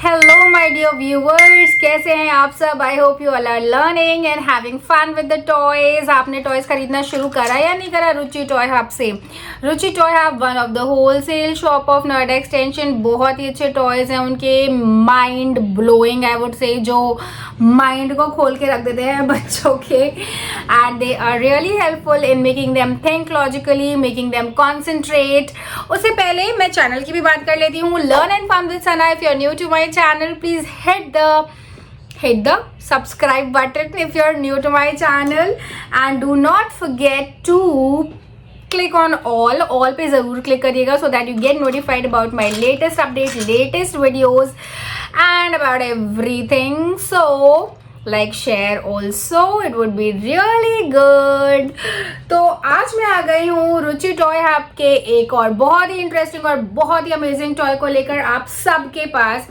Hello my dear viewers, कैसे हैं आप सब। I hope you all are learning and having fun with the toys. आपने toys खरीदना शुरू करा या नहीं करा रुचि टॉय हब से। Ruchi toy hub one of the wholesale shop of Noida extension. बहुत ही अच्छे टॉयज हैं उनके, mind blowing I would say, जो माइंड को खोल के रख देते हैं बच्चों के। And they are really helpful in making them think logically, making them concentrate. उससे पहले मैं चैनल की भी बात कर लेती हूँ, learn and fun with Sana. If you are new to my channel, please hit the subscribe button if you're new to my channel, and do not forget to click on all पे जरूर click करिएगा so that you get notified about my latest updates, latest videos and about everything. So like share also, it would be really good. तो आज मैं आ गई हूँ रुचि toy hub के एक और बहुत ही इंटरेस्टिंग और बहुत ही अमेजिंग टॉय को लेकर आप सबके पास।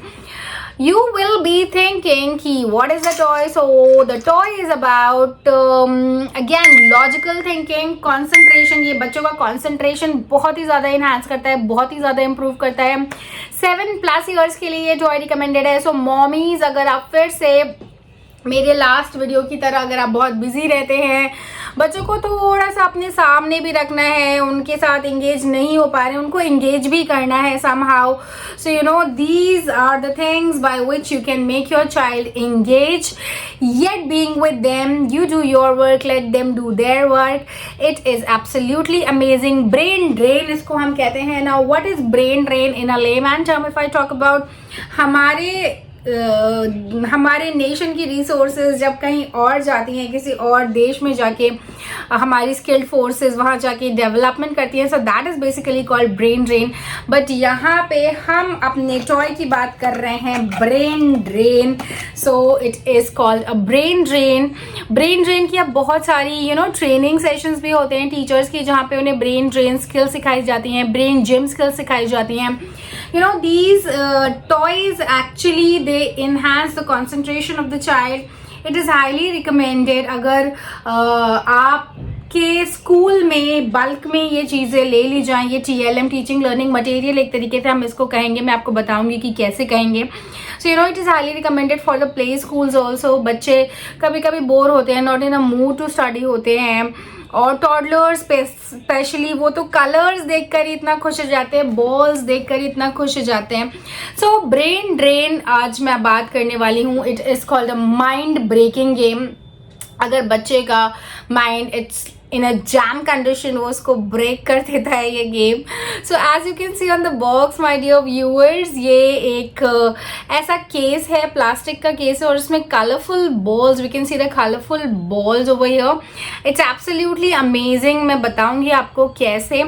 You will be thinking कि what is the toy? So the toy is about again logical thinking, concentration. ये बच्चों का concentration बहुत ही ज़्यादा enhance करता है, बहुत ही ज़्यादा improve करता है। 7+ years के लिए ये toy recommended है। So mommies, अगर आप फिर से मेरे लास्ट वीडियो की तरह अगर आप बहुत बिजी रहते हैं, बच्चों को थोड़ा सा अपने सामने भी रखना है, उनके साथ इंगेज नहीं हो पा रहे हैं, उनको इंगेज भी करना है somehow. So you know these are the things by which you can make your child engage, yet being with them, you do your work, let them do their work. It is absolutely amazing. Brain drain इसको हम कहते हैं. Now what is brain drain in a layman term? If I talk about हमारे nation की resources जब कहीं और जाती हैं, किसी और देश में जाके हमारी स्किल्ड फोर्सेस वहाँ जाके डेवलपमेंट करती हैं, so that is basically called brain drain. But यहाँ पे हम अपने टॉय की बात कर रहे हैं brain drain. So it is called a brain drain. Brain drain की अब बहुत सारी ट्रेनिंग सेशंस भी होते हैं टीचर्स की, जहाँ पे उन्हें ब्रेन ड्रेन स्किल्स सिखाई जाती हैं, ब्रेन जिम स्किल्स सिखाई जाती हैं. These toys actually they enhance the concentration of the child. It is highly recommended. अगर आपके स्कूल में बल्क में ये चीज़ें ले ली जाएं, ये TLM टीचिंग लर्निंग मटेरियल एक तरीके से हम इसको कहेंगे, मैं आपको बताऊंगी कि कैसे कहेंगे. So it is highly recommended for the play schools also. बच्चे कभी कभी बोर होते हैं, not in a mood to study होते हैं, और टॉडलर्स स्पेशली वो तो कलर्स देखकर ही इतना खुश हो जाते हैं, बॉल्स देखकर ही इतना खुश हो जाते हैं. सो ब्रेन ड्रेन आज मैं बात करने वाली हूँ. It is called a mind breaking game. अगर बच्चे का mind it's in a jam condition, वो उसको ब्रेक कर देता है ये game. So as you can see on the box my dear viewers, ये एक ऐसा केस है, प्लास्टिक का केस है, और इसमें colourful balls, we can see the colourful balls over here. It's absolutely amazing. मैं बताऊंगी आपको कैसे.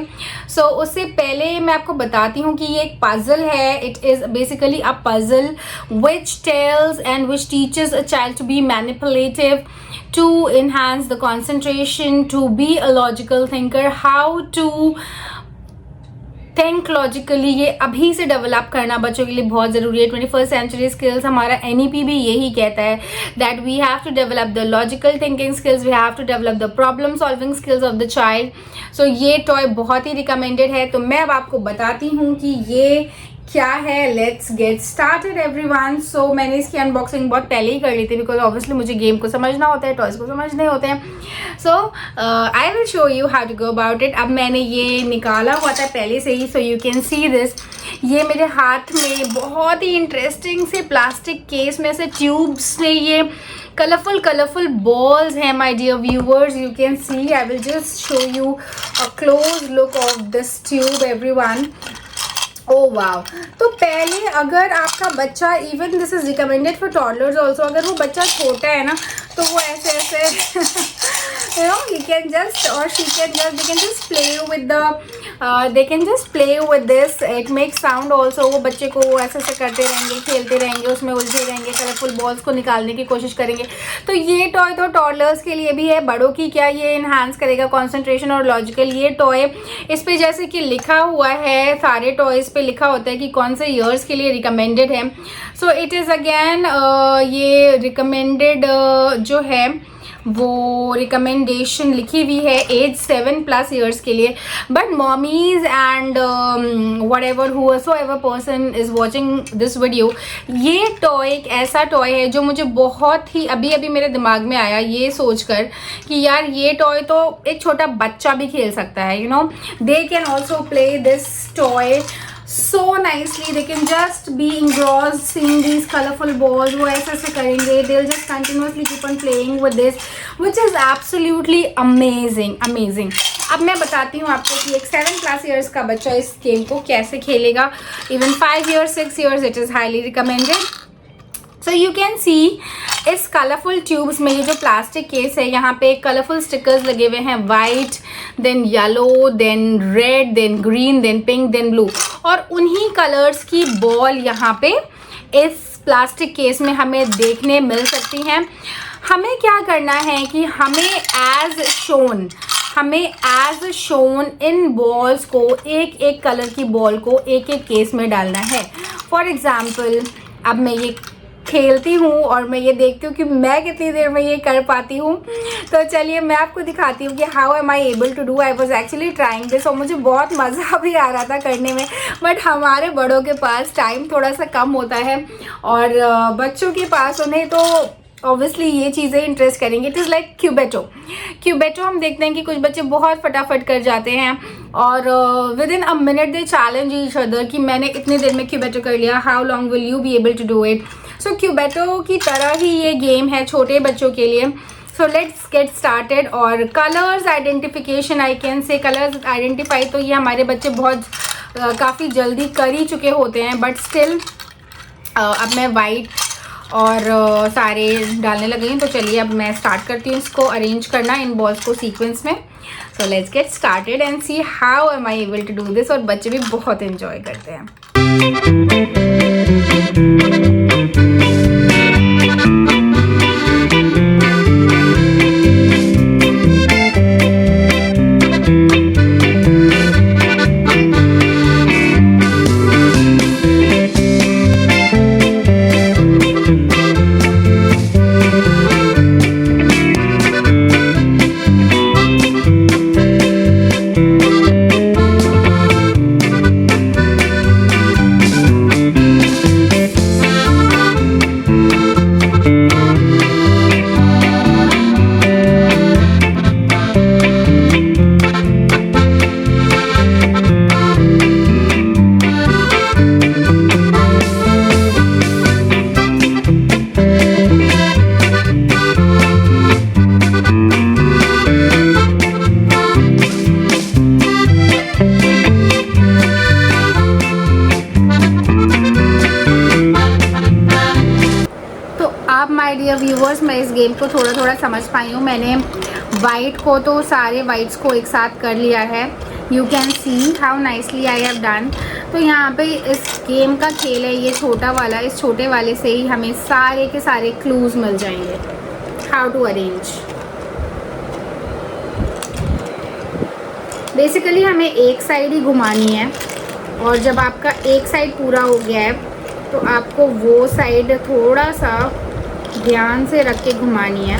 सो उससे पहले मैं आपको बताती हूँ कि ये एक पजल है. It is basically a puzzle which tells and which teachers a child to be manipulative, to enhance the concentration, to be a logical thinker, how to think logically. ये अभी से डेवलप करना बच्चों के लिए बहुत ज़रूरी है. 21st century skills, हमारा NEP भी यही कहता है that we have to develop the logical thinking skills, we have to develop the problem solving skills of the child. So ये टॉय बहुत ही रिकमेंडेड है. तो मैं अब आपको बताती हूँ कि ये क्या है. Let's get started everyone. So मैंने इसकी अनबॉक्सिंग बहुत पहले ही कर ली थी, बिकॉज ऑब्वियसली मुझे गेम को समझना होता है, टॉयज को समझने होते हैं. So I will show you how to go about it. अब मैंने ये निकाला हुआ था पहले से ही, so you can see this. ये मेरे हाथ में बहुत ही इंटरेस्टिंग से प्लास्टिक केस में से ट्यूब्स से ये कलरफुल बॉल्स हैं my dear viewers. You can see, I will just show you a close look of this tube everyone. Oh wow. तो पहले अगर आपका बच्चा, even this is recommended for toddlers also, अगर वो बच्चा छोटा है ना, तो वो ऐसे he can just or she can just, they can just play with the they can just play with this. It makes sound also. वो बच्चे को ऐसे करते रहेंगे, खेलते रहेंगे, उसमें उलझे रहेंगे, कलरफुल बॉल्स को निकालने की कोशिश करेंगे. तो ये टॉय तो टॉडलर्स के लिए भी है, बड़ों की क्या ये इन्हांस करेगा कंसंट्रेशन और लॉजिकल. ये टॉय इस पे जैसे कि लिखा हुआ है, सारे टॉयज पे लिखा होता है कि कौन से ईयर्स के लिए रिकमेंडेड है. सो इट इज़ अगेन ये रिकमेंडेड जो है वो रिकमेंडेशन लिखी हुई है एज 7+ ईयर्स के लिए, but mommies and what ever so ever person is watching this video, ये टॉय एक ऐसा टॉय है जो मुझे बहुत ही अभी अभी मेरे दिमाग में आया ये सोचकर कि यार ये टॉय तो एक छोटा बच्चा भी खेल सकता है, you know, they can also play this toy so nicely. They can just be engrossed seeing these colorful balls. वो ऐसे ऐसे करेंगे, they'll just continuously keep on playing with this, which is absolutely amazing. अब मैं बताती हूँ आपको कि एक 7+ ईयर्स का बच्चा इस गेम को कैसे खेलेगा. Even 5 years, 6 years, it is highly recommended. So you can सी इस कलरफुल ट्यूब्स में ये जो प्लास्टिक केस है, यहाँ पे कलरफुल स्टिकर्स लगे हुए हैं, white, then yellow, then red, then green, then pink, then blue, और उन्हीं कलर्स की बॉल यहाँ पे इस प्लास्टिक केस में हमें देखने मिल सकती हैं. हमें क्या करना है कि हमें एज शोन इन बॉल्स को, एक एक कलर की बॉल को एक एक केस में डालना है. फॉर एग्जाम्पल अब मैं ये खेलती हूँ और मैं ये देखती हूँ कि मैं कितनी देर में ये कर पाती हूँ. तो चलिए मैं आपको दिखाती हूँ कि how am I able to do. I was actually trying this और मुझे बहुत मज़ा भी आ रहा था करने में, बट हमारे बड़ों के पास टाइम थोड़ा सा कम होता है और बच्चों के पास उन्हें तो ऑब्वियसली ये चीज़ें इंटरेस्ट करेंगे. इट इज़ लाइक क्यूबेटो हम देखते हैं कि कुछ बच्चे बहुत फटाफट कर जाते हैं और within a minute they challenge each other कि मैंने इतनी देर में क्यूबेटो कर लिया, how long will you be able to do it. So Cubetto की तरह ही ये गेम है छोटे बच्चों के लिए. So let's get started. और colours identification, I can say colours identify तो ये हमारे बच्चे बहुत काफ़ी जल्दी कर ही चुके होते हैं, बट स्टिल अब मैं वाइट और सारे डालने लगे हैं. तो चलिए अब मैं स्टार्ट करती हूँ इसको अरेंज करना इन बॉल्स को सीक्वेंस में. So let's get started and see how am I able to do this. और बच्चे भी बहुत एंजॉय करते हैं. माय डियर व्यूवर्स, मैं इस गेम को थोड़ा थोड़ा समझ पाई हूँ. मैंने वाइट को तो सारे वाइट्स को एक साथ कर लिया है. You can see how nicely I have done. तो यहाँ पे इस गेम का खेल है ये छोटा वाला. इस छोटे वाले से ही हमें सारे के सारे क्लूज मिल जाएंगे हाउ टू अरेंज. बेसिकली हमें एक साइड ही घुमानी है और जब आपका एक साइड पूरा हो गया है तो आपको वो साइड थोड़ा सा ध्यान से रख के घुमानी है.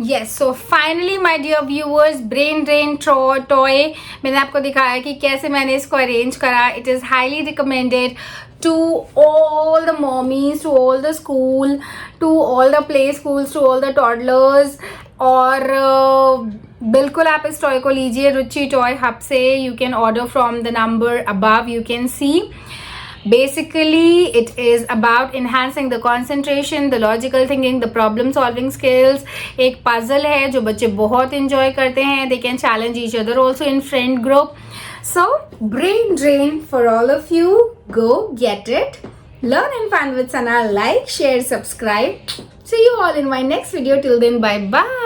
Yes, so finally my dear viewers, brain drain toy मैंने आपको दिखाया कि कैसे मैंने इसको अरेंज करा. It is highly recommended to all the mommies, to all the school, to all the play schools, to all the toddlers. और बिल्कुल आप इस टॉय को लीजिए रुचि टॉय हब से. You can order from the number above, you can see. Basically, it is about enhancing the concentration, the logical thinking, the problem solving skills. एक puzzle है जो बच्चे बहुत enjoy करते हैं. They can challenge each other also in friend group. So, brain drain for all of you. Go get it. Learn and fun with Sana. Like, share, subscribe. See you all in my next video. Till then, bye bye.